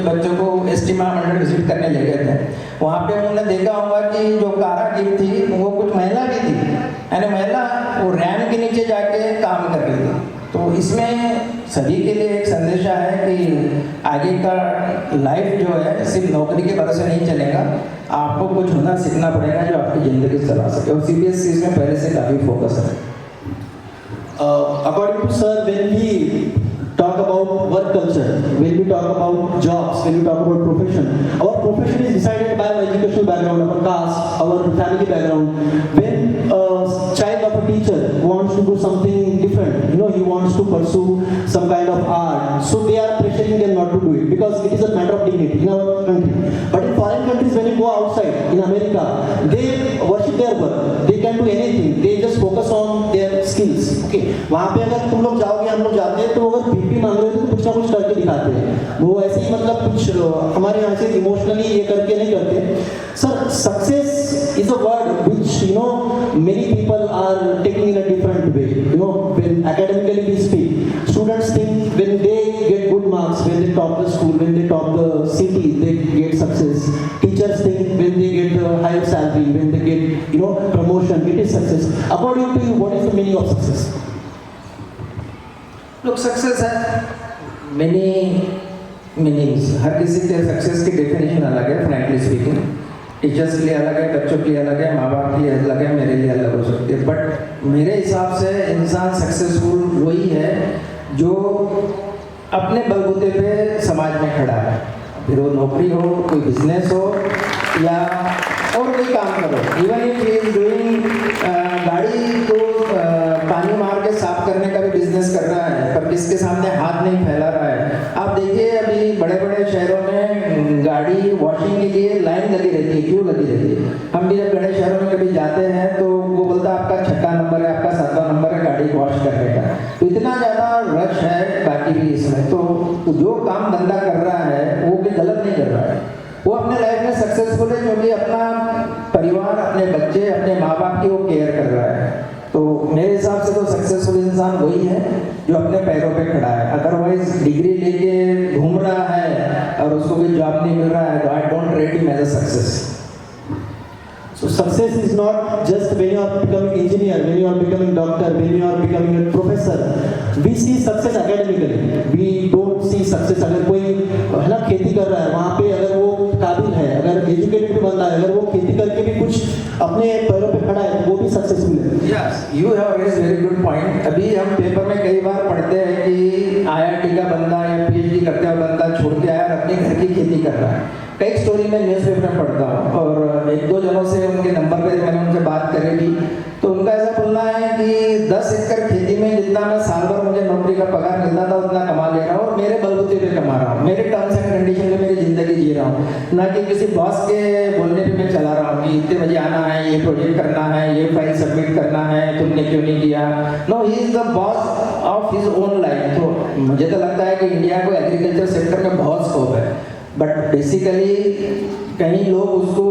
बच्चों को एस्टीमा मंडल विजिट करने ले गए थे। वहाँ पे उन्होंने देखा होगा कि जो कारागिर थी वो कुछ महिला भी थी, यानी महिला वो रैम के नीचे जाके काम कर रही थी। तो इसमें सभी के लिए एक संदेशा है कि आगे का लाइफ जो है सिर्फ नौकरी के भरोसे नहीं चलेगा, आपको कुछ हुनर सीखना पड़ेगा जो आपकी ज़िंदगी चला सके, और CBSE इसमें पहले से काफ़ी फोकस है। According to sir, when we talk about work culture, when we talk about jobs, when we talk about profession, our profession is decided by our educational background, our caste, our family background. When a child of a teacher wants to do something different, he wants to pursue some kind of art, so they are pressuring them not to do it because it is a matter of dignity in our country. But in foreign countries, when you go outside, in America, they worship their work. They can do anything. They just focus on their skills. Okay, वहाँ पे अगर तुम लोग जाओगे, हम लोग जाते हैं, तो अगर PP मांग रहे हो तो कुछ ना कुछ करके दिखाते हैं। वो ऐसे ही मतलब कुछ हमारे यहाँ से इमोशनली ये करके नहीं करते। Sir, success is a word which many people are taking in a different way. When academically we speak, students think when they get good marks, when they top the school, when they top the city, they get success. Teachers think when they get the higher salary, when they get promotion, it is success. According to you, what is the meaning of success? लोग success है many meanings, हर किसी के success की definition अलग है। Frankly speaking, teachers के लिए अलग है, बच्चों के लिए अलग है, माँ बाप के लिए अलग है, मेरे लिए अलग हो सकती है। बट मेरे हिसाब से इंसान सक्सेसफुल वही है जो अपने बलबूते पे समाज में खड़ा है, फिर वो नौकरी हो, कोई बिजनेस हो या और कोई काम करो। Even if he is doing गाड़ी को पानी मार के साफ करने का भी बिजनेस कर रहा है, पर किसके सामने हाथ नहीं फैला रहा है। आप देखिए अभी बड़े बड़े शहरों में गाड़ी वॉशिंग के लिए लाइन लगी रहती है, क्यों लगी रहती है? हम भी जब बड़े शहरों में कभी जाते हैं तो वो बोलता है आपका 6वां नंबर है, आपका 7वां नंबर है गाड़ी वॉश करने का। तो इतना ज़्यादा रश है बाकी भी इसमें, तो जो काम धंधा कर रहा है वो भी गलत नहीं कर रहा है, वो अपने लाइफ में सक्सेसफुल है क्योंकि अपना परिवार, अपने बच्चे, अपने माँ बाप की वो केयर कर रहा है। तो मेरे हिसाब से तो सक्सेसफुल इंसान वही है जो अपने पैरों पे खड़ा है। अदरवाइज डिग्री लेके घूम रहा है और उसको कोई जॉब नहीं मिल रहा है, तो I don't rate him as a success. So success is not just when you are becoming engineer, when you are becoming doctor, when you are becoming a professor. We see success academically. We don't see success अगर कोई है ना खेती कर रहा है, वहाँ पे अगर वो काबिल है, अगर एजुकेटेड भी बंदा है, अगर वो खेती करके भी कुछ अपने पैरों पे खड़ा है, तो वो भी सक्सेसफुल है। Yes, you have raised very good point. अभी हम पेपर में कई बार पढ़ते हैं कि IIT का बंदा या PhD करते हुआ बंदा छोड़ के आया और अपने घर की खेती कर रहा है। कई स्टोरी में न्यूज़पेपर में पढ़ता हूँ और एक दो जनों से उनके नंबर पे मैंने उनसे बात करी भी, तो उनका ऐसा बोलना है कि 10 एकड़ खेती में जितना मैं साल भर मुझे नौकरी का पगार मिलता था उतना कमा ले रहा हूँ और मेरे बलबूते पे कमा रहा हूँ, मेरे टर्म्स एंड कंडीशन में मेरी जिंदगी जी रहा हूँ, ना कि किसी बॉस के बोलने पे मैं चला रहा हूँ कि इतने बजे आना है, ये प्रोजेक्ट करना है, ये फाइल सबमिट करना है, तुमने क्यों नहीं किया। No, he is the boss of his own life. तो मुझे तो लगता है कि इंडिया को एग्रीकल्चर सेक्टर में बहुत स्कोप है, बट बेसिकली कई लोग उसको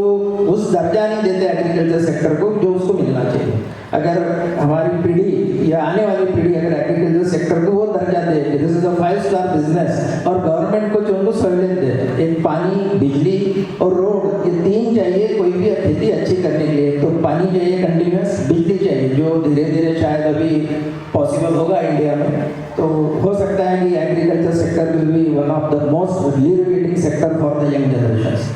उस दर्जा नहीं देते एग्रीकल्चर सेक्टर को जो उसको मिलना चाहिए। अगर हमारी पीढ़ी या आने वाली पीढ़ी अगर एग्रीकल्चर सेक्टर को वो दर्जा दे कि this is a 5 star business, और गवर्नमेंट को जो उनको सहूलियत दे, एक पानी, बिजली और रोड, ये 3 चाहिए कोई भी खेती अच्छी करने के लिए। तो पानी चाहिए कंटिन्यूस, बिजली चाहिए जो धीरे धीरे शायद अभी पॉसिबल होगा इंडिया में। तो हो सकता है कि agriculture sector will be one of the most relevating sector for the young generation.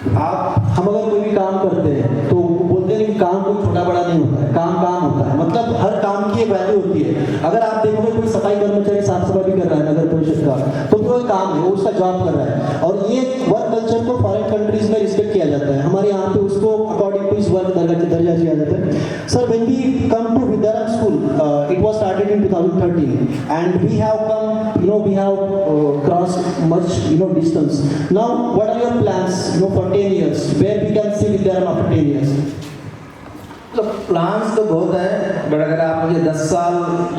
हम अगर कोई भी काम करते हैं तो बोलते हैं कि काम कोई छोटा बड़ा नहीं होता है, काम काम होता है, मतलब हर काम की एक वैल्यू होती है। अगर आप देखोगे कोई सफाई कर्मचारी साफ सफाई भी कर रहा है नगर परिषद का, तो वो काम है, वो उसका जॉब कर रहा है, और ये वर्क कल्चर को फॉरेन कंट्रीज में रिस्पेक्ट किया जाता है। हमारे यहाँ पे उसको अकॉर्डिंग टू इस वर्क दर्जा दिया जाता है। Sir, when we come to Vidyaram school, it was started in 2013 and we have come, we have crossed much distance. Now what are your plans for 10 years, where we can see Vidyaram after 10 years? तो plans तो बहुत है, but अगर आप मुझे 10 साल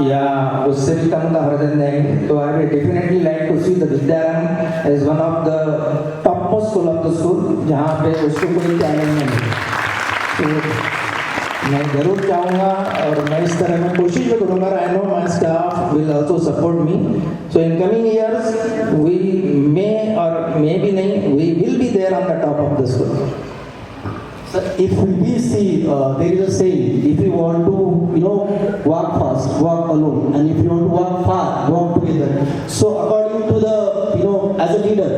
या उससे भी कम का होरिजन देंगे तो I will definitely like to see the Vidyaram as one of the top most school of the school, जहाँ पे उसको कोई चैलेंज नहीं है। तो मैं ज़रूर चाहूँगा और मैं इस तरह में कोशिश भी करूँगा. I know my staff will also support me. So in coming years we may और मे भी नहीं, we will be there on the top of the school. Sir, if we see, there is a saying, if you want to, walk fast, walk alone, and if you want to walk far, walk together. So according to the, as a leader,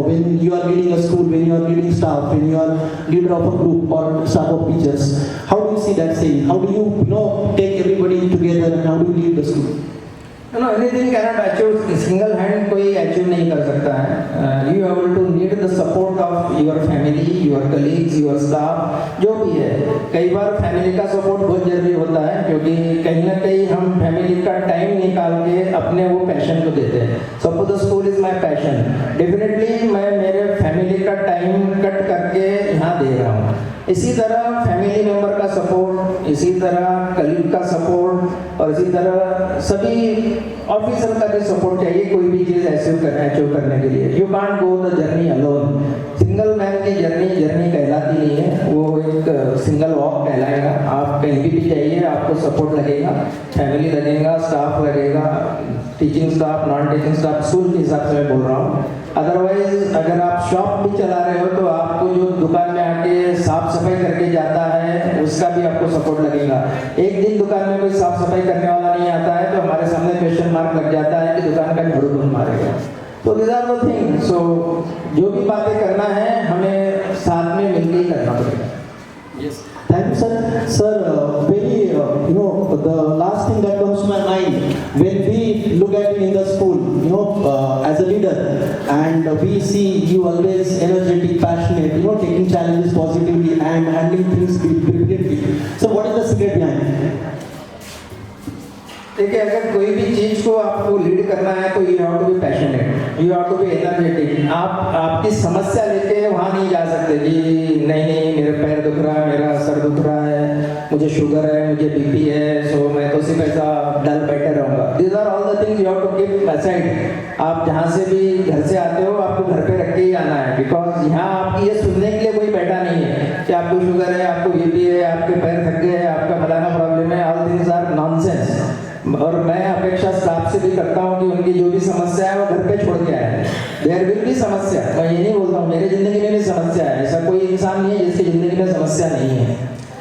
when you are leading a school, when you are leading staff, when you are leader of a group or staff of teachers, how do you see that saying? How do you, take everybody together and how do you lead the school? No, anything cannot achieve single hand. कोई achieve नहीं कर सकता है. You have to need the support of your family, your colleagues, your staff, जो भी है. कई बार family का सपोर्ट बहुत जरूरी होता है, क्योंकि कहीं ना कहीं हम फैमिली का टाइम निकाल के अपने वो पैशन को देते हैं. Suppose the school is my passion. Definitely मैं मेरे फैमिली का टाइम कट करके यहाँ दे रहा हूँ. इसी तरह फैमिली मेंबर का सपोर्ट, इसी तरह कलीग का सपोर्ट और इसी तरह सभी ऑफिसर का भी सपोर्ट चाहिए कोई भी चीज़ अचीव करने के लिए. You can't go the journey alone. Single man की जर्नी कहलाती नहीं है, वो एक सिंगल वॉक कहलाएगा. आप कहीं भी जाइए आपको सपोर्ट लगेगा, फैमिली लगेगा, स्टाफ लगेगा, teaching staff, non teaching staff, school के हिसाब से मैं बोल रहा हूँ. अदरवाइज अगर आप शॉप भी चला रहे हो तो आपको जो दुकान में आके साफ सफाई करके जाता है उसका भी आपको सपोर्ट लगेगा. एक दिन दुकान में कोई साफ सफाई करने वाला नहीं आता है तो हमारे सामने क्वेश्चन मार्क लग जाता है कि दुकान का झाड़ू कौन मारेगा. तो दिस आर द थिंग. सो जो भी बातें करना है हमें साथ में मिलकर ही करना पड़ेगा. Yes. Thank you, sir. Sir, very, the last thing that comes to my mind when we look at you in the school, as a leader, and we see you always energetic, passionate, taking challenges positively and handling things brilliantly. So, what is the secret behind it? देखिए, अगर कोई भी चीज़ को आपको lead करना है तो you have to be passionate, you have to be energetic. आप आपकी समस्या लेके वहाँ नहीं जा सकते कि नहीं मेरे पैर दुख रहा है, मेरा सर दुख रहा है, मुझे शुगर है, मुझे बीपी है, सो मैं तो सिर्फ ऐसा डल बैठे रहूँगा. These are all the things you have to keep aside. आप जहाँ से भी घर से आते हो आपको घर पे रख के ही आना है, बिकॉज यहाँ आपकी ये सुनने के लिए कोई बैठा नहीं है कि आपको शुगर है, आपको बीपी है, आपके पैर थक गए, आपका फलाना प्रॉब्लम है. All things are nonsense. और मैं अपेक्षा स्टाफ से भी करता हूँ कि उनकी जो भी समस्या है वो घर पे छोड़ के आए. देयर विल भी समस्या, मैं ये नहीं बोलता हूँ मेरी ज़िंदगी में भी समस्या है, ऐसा कोई इंसान नहीं है जिसकी ज़िंदगी में समस्या नहीं है.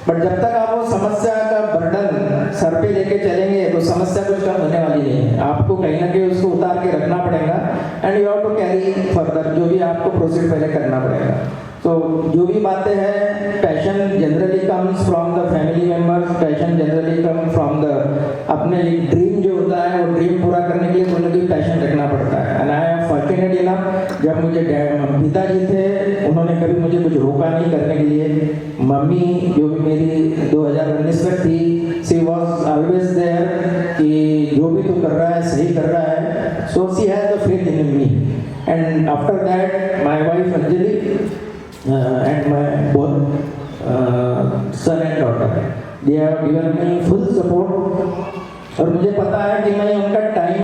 बट जब तक आप वो समस्या का बर्डन सर पे लेके चलेंगे तो समस्या कुछ कम होने वाली नहीं है. आपको कहीं ना कहीं उसको उतार के रखना पड़ेगा and you have to carry further. जो भी आपको प्रोसीड पहले करना पड़ेगा. तो जो भी बातें हैं, passion generally comes from the family members, passion generally come from the अपने ड्रीम जो होता है वो ड्रीम पूरा करने के लिए कोई ना कोई पैशन रखना पड़ता है. And I am fortunate enough, जब मुझे पिताजी थे उन्होंने कभी मुझे कुछ रोका नहीं करने के लिए. मम्मी जो भी मेरी 2019 में थी, शी वॉज ऑलवेज देयर कि जो भी तू कर रहा है सही कर रहा है. So she has the faith in me. And after that my wife Anjali and my both son and daughter, they have given me full support. और मुझे पता है कि मैं उनका टाइम